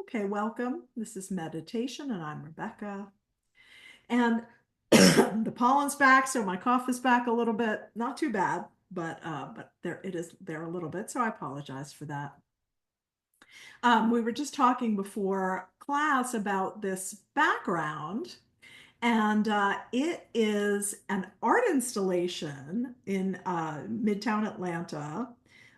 Okay, welcome. This is meditation, and I'm Rebecca. And the pollen's back, so my cough is back a little bit. Not too bad, but there it is there a little bit. So I apologize for that. We were just talking before class about this background, and it is an art installation in Midtown Atlanta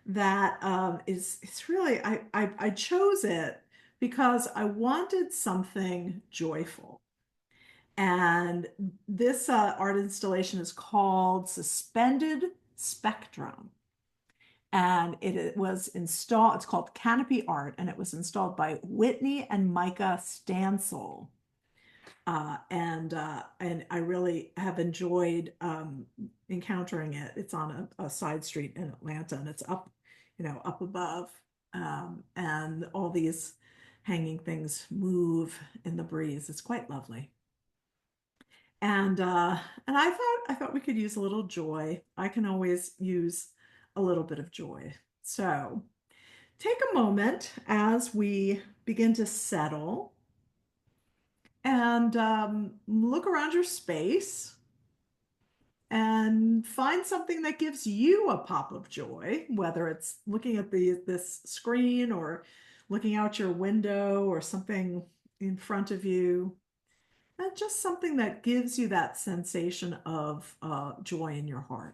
that is it's really I chose it because I wanted something joyful. And this art installation is called Suspended Spectrum. And it was installed, it's called Canopy Art, and it was installed by Whitney and Micah Stansell. And I really have enjoyed encountering it. It's on a side street in Atlanta, and it's up, up above, and all these hanging things move in the breeze. It's quite lovely. And and I thought we could use a little joy. I can always use a little bit of joy. So take a moment as we begin to settle and look around your space and find something that gives you a pop of joy, whether it's looking at this screen or looking out your window or something in front of you. And just something that gives you that sensation of joy in your heart.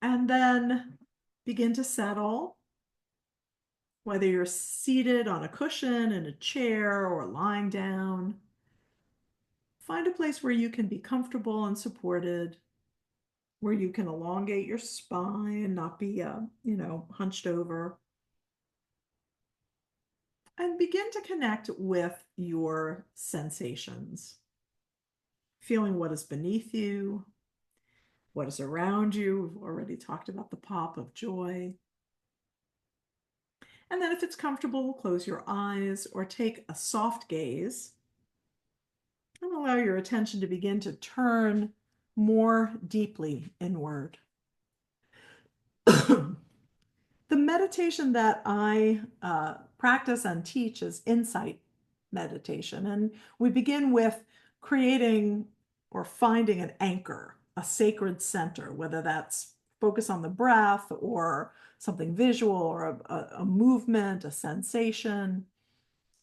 And then begin to settle, whether you're seated on a cushion, in a chair, or lying down. Find a place where you can be comfortable and supported, where you can elongate your spine, not be, hunched over. And begin to connect with your sensations, feeling what is beneath you, what is around you. We've already talked about the pop of joy. And then if it's comfortable, close your eyes or take a soft gaze and allow your attention to begin to turn more deeply inward. The meditation that I practice and teach is insight meditation. And we begin with creating or finding an anchor, a sacred center, whether that's focus on the breath or something visual or a movement, a sensation,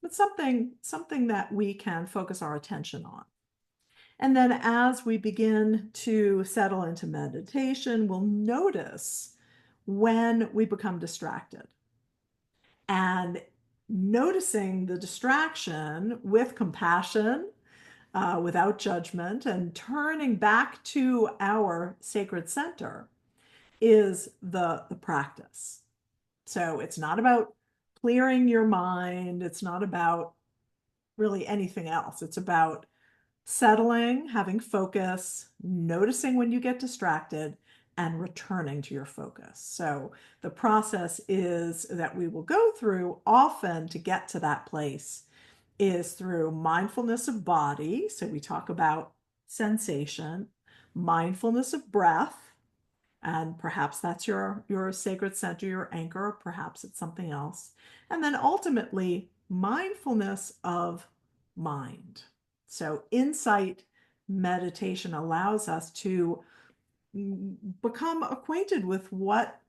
but something that we can focus our attention on. And then as we begin to settle into meditation, we'll notice when we become distracted. And noticing the distraction with compassion, without judgment, and turning back to our sacred center is the practice. So it's not about clearing your mind. It's not about really anything else. It's about settling, having focus, noticing when you get distracted, and returning to your focus. So the process is that we will go through often to get to that place is through mindfulness of body. So we talk about sensation, mindfulness of breath, and perhaps that's your sacred center, your anchor, or perhaps it's something else. And then ultimately, mindfulness of mind. So insight meditation allows us to become acquainted with what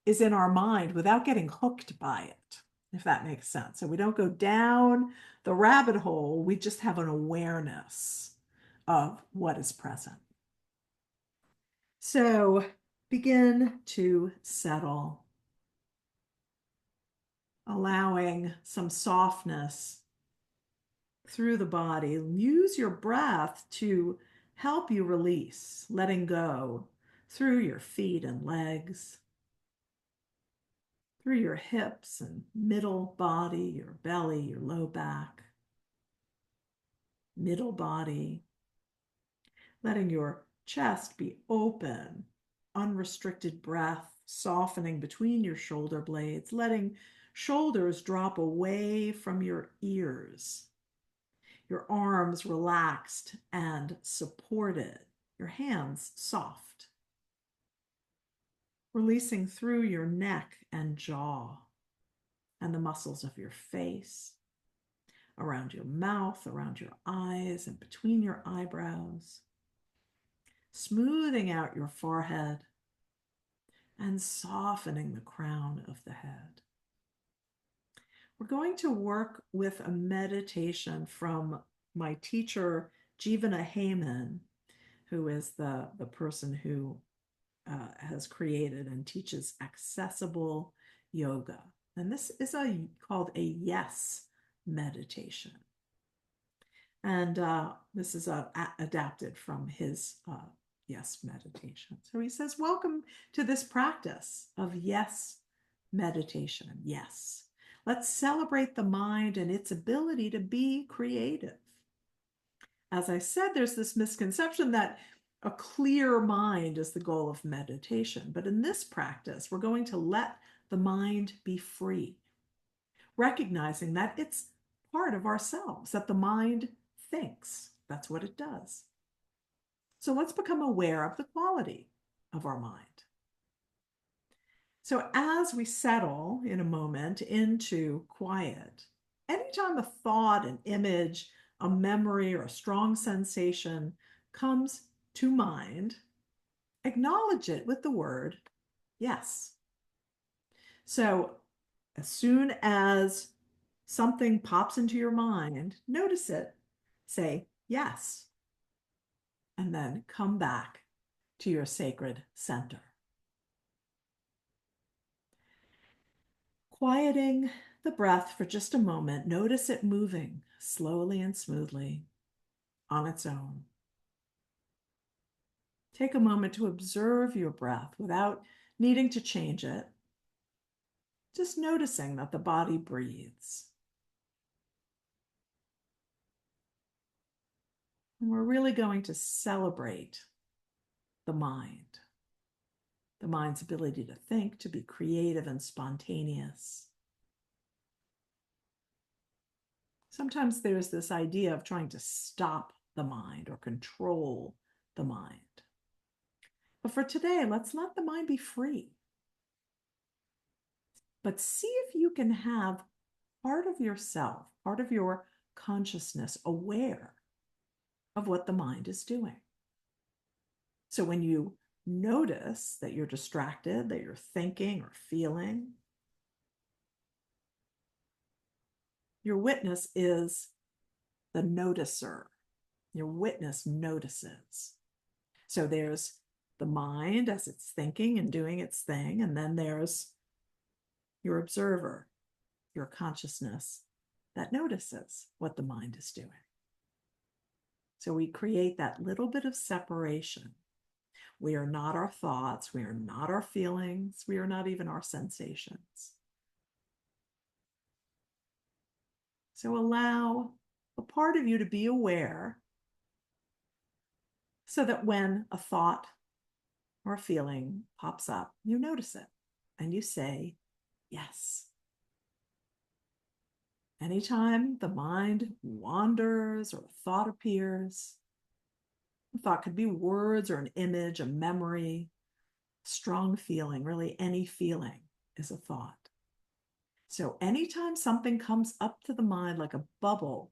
is in our mind without getting hooked by it, if that makes sense. So we don't go down the rabbit hole, we just have an awareness of what is present. So begin to settle, allowing some softness through the body. Use your breath to help you release, letting go through your feet and legs, through your hips and middle body, your belly, your low back, middle body, letting your chest be open, unrestricted breath, softening between your shoulder blades, letting shoulders drop away from your ears, your arms relaxed and supported, your hands soft, releasing through your neck and jaw, and the muscles of your face, around your mouth, around your eyes, and between your eyebrows, smoothing out your forehead and softening the crown of the head. We're going to work with a meditation from my teacher, Jivana Heyman, who is the person who has created and teaches accessible yoga. And this is called a yes meditation. And this is adapted from his yes meditation. So he says, welcome to this practice of yes meditation. Yes. Let's celebrate the mind and its ability to be creative. As I said, there's this misconception that a clear mind is the goal of meditation. But in this practice, we're going to let the mind be free, recognizing that it's part of ourselves, that the mind thinks. That's what it does. So let's become aware of the quality of our mind. So as we settle in a moment into quiet, anytime a thought, an image, a memory, or a strong sensation comes to mind, acknowledge it with the word yes. So as soon as something pops into your mind, notice it, say yes, and then come back to your sacred center. Quieting the breath for just a moment, notice it moving slowly and smoothly on its own. Take a moment to observe your breath without needing to change it, just noticing that the body breathes. And we're really going to celebrate the mind's ability to think, to be creative and spontaneous. Sometimes there's this idea of trying to stop the mind or control the mind. But for today, let's let the mind be free. But see if you can have part of yourself, part of your consciousness aware of what the mind is doing. So when you notice that you're distracted, that you're thinking or feeling, your witness is the noticer. Your witness notices. So there's the mind as it's thinking and doing its thing, and then there's your observer, your consciousness that notices what the mind is doing. So we create that little bit of separation. We are not our thoughts, we are not our feelings, we are not even our sensations. So allow a part of you to be aware so that when a thought or a feeling pops up, you notice it and you say, yes. Anytime the mind wanders or a thought appears, a thought could be words or an image, a memory, strong feeling, really any feeling is a thought. So anytime something comes up to the mind like a bubble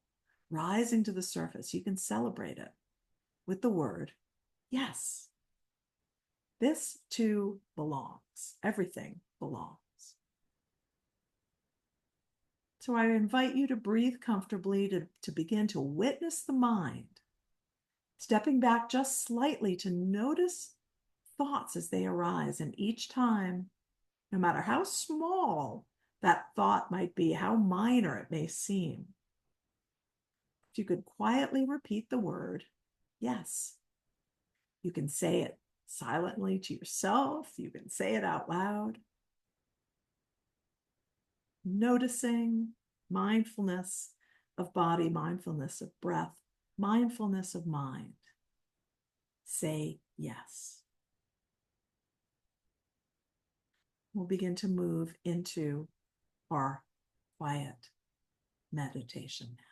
rising to the surface, you can celebrate it with the word, yes. This too belongs. Everything belongs. So I invite you to breathe comfortably, to begin to witness the mind, stepping back just slightly to notice thoughts as they arise. And each time, no matter how small that thought might be, how minor it may seem, if you could quietly repeat the word, yes. You can say it silently to yourself. You can say it out loud. Noticing mindfulness of body, mindfulness of breath, mindfulness of mind. Say yes. We'll begin to move into our quiet meditation now.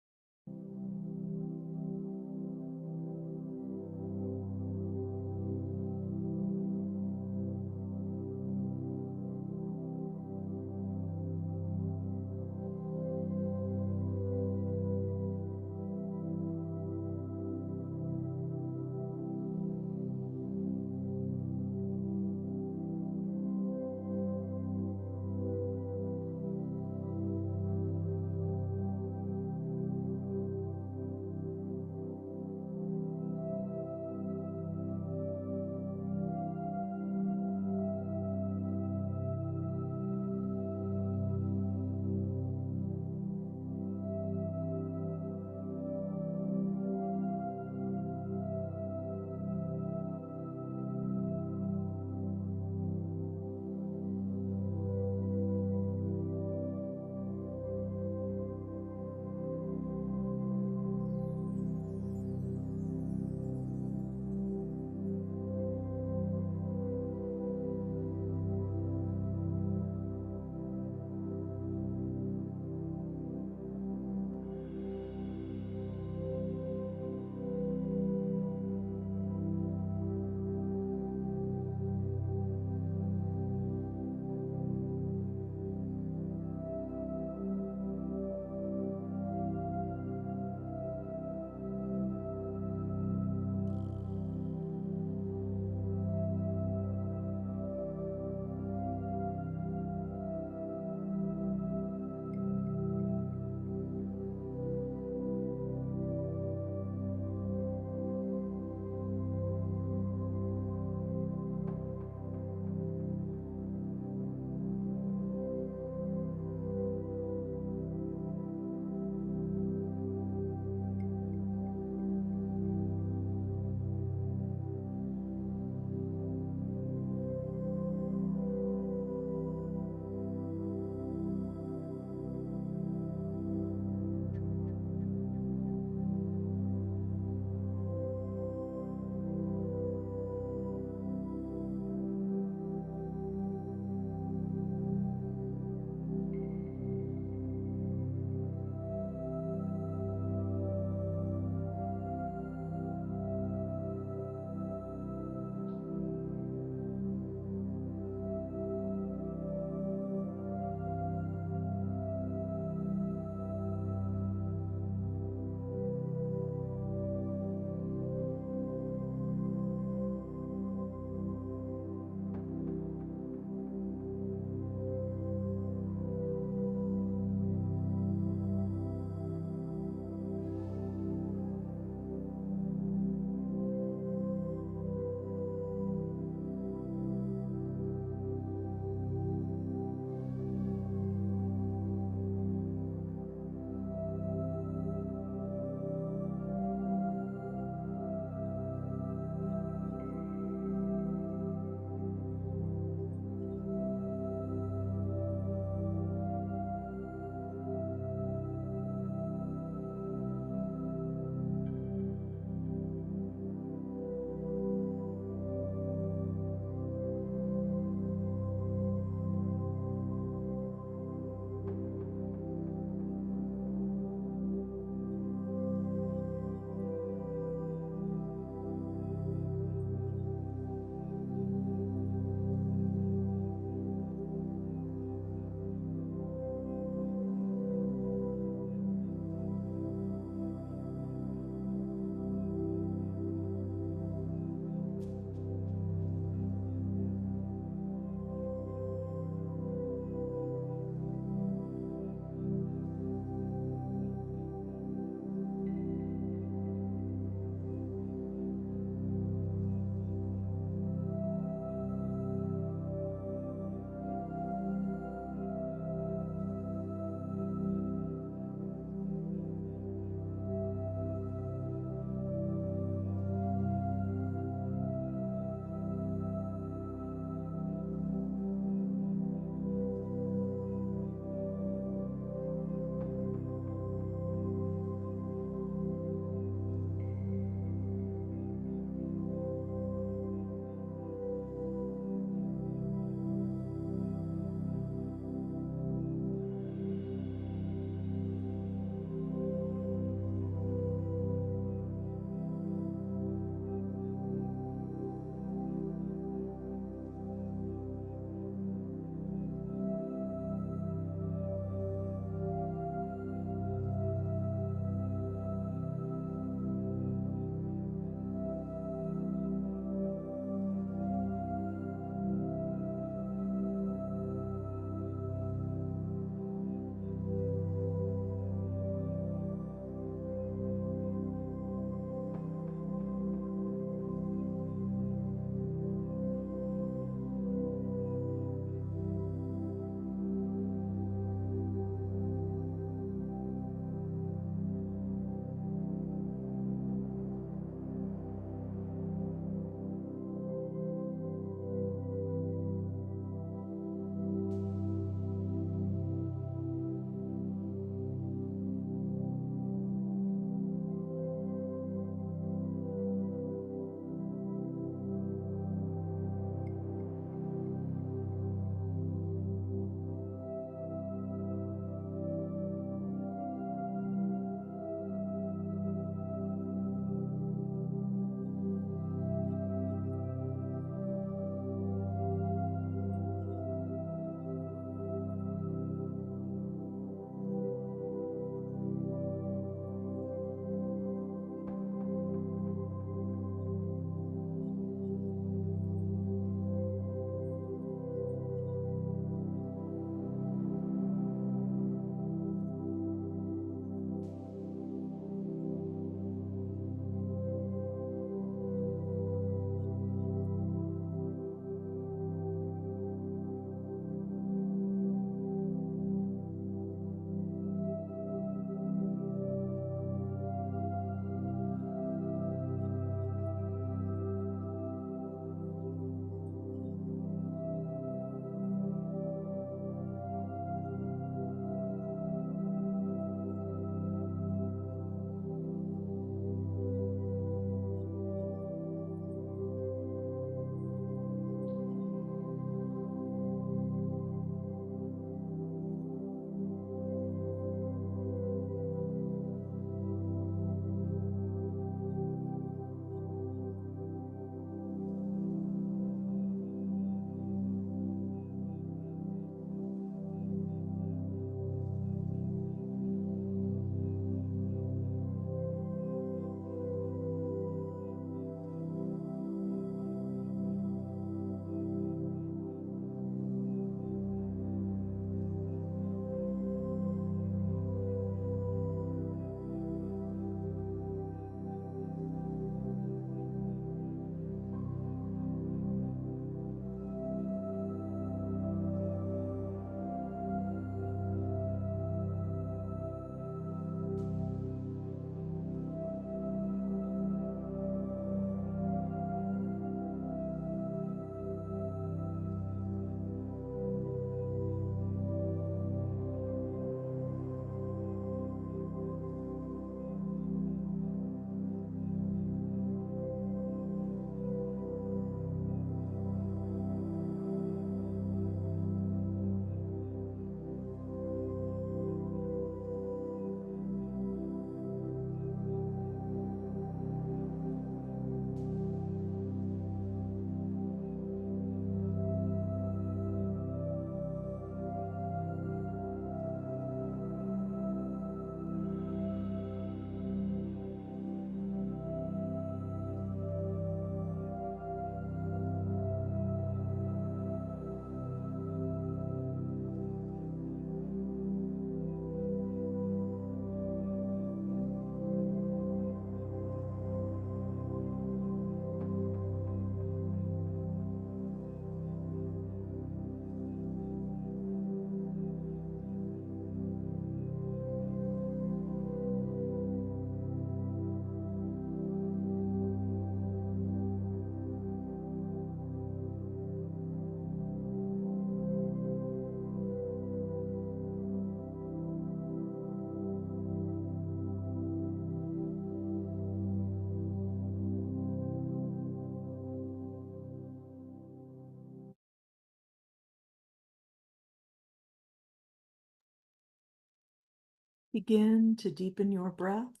Begin to deepen your breath.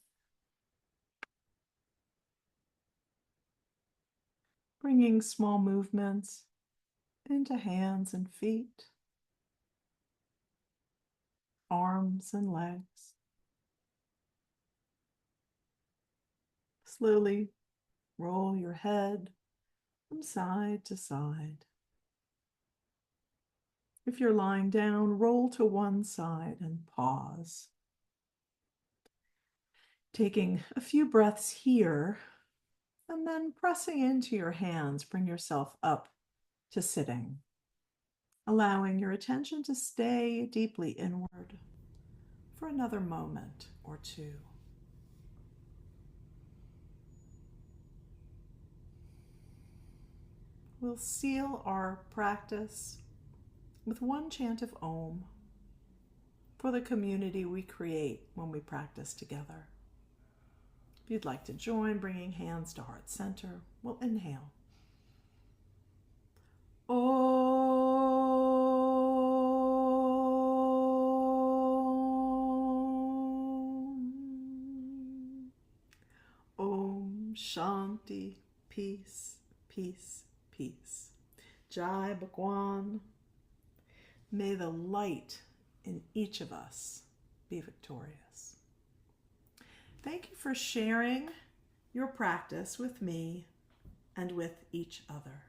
Bringing small movements into hands and feet, arms and legs. Slowly roll your head from side to side. If you're lying down, roll to one side and pause. Taking a few breaths here, and then pressing into your hands, bring yourself up to sitting, allowing your attention to stay deeply inward for another moment or two. We'll seal our practice with one chant of Om for the community we create when we practice together. If you'd like to join, bringing hands to heart center, we'll inhale. Om. Om Shanti. Peace, peace, peace. Jai Bhagwan. May the light in each of us be victorious. Thank you for sharing your practice with me and with each other.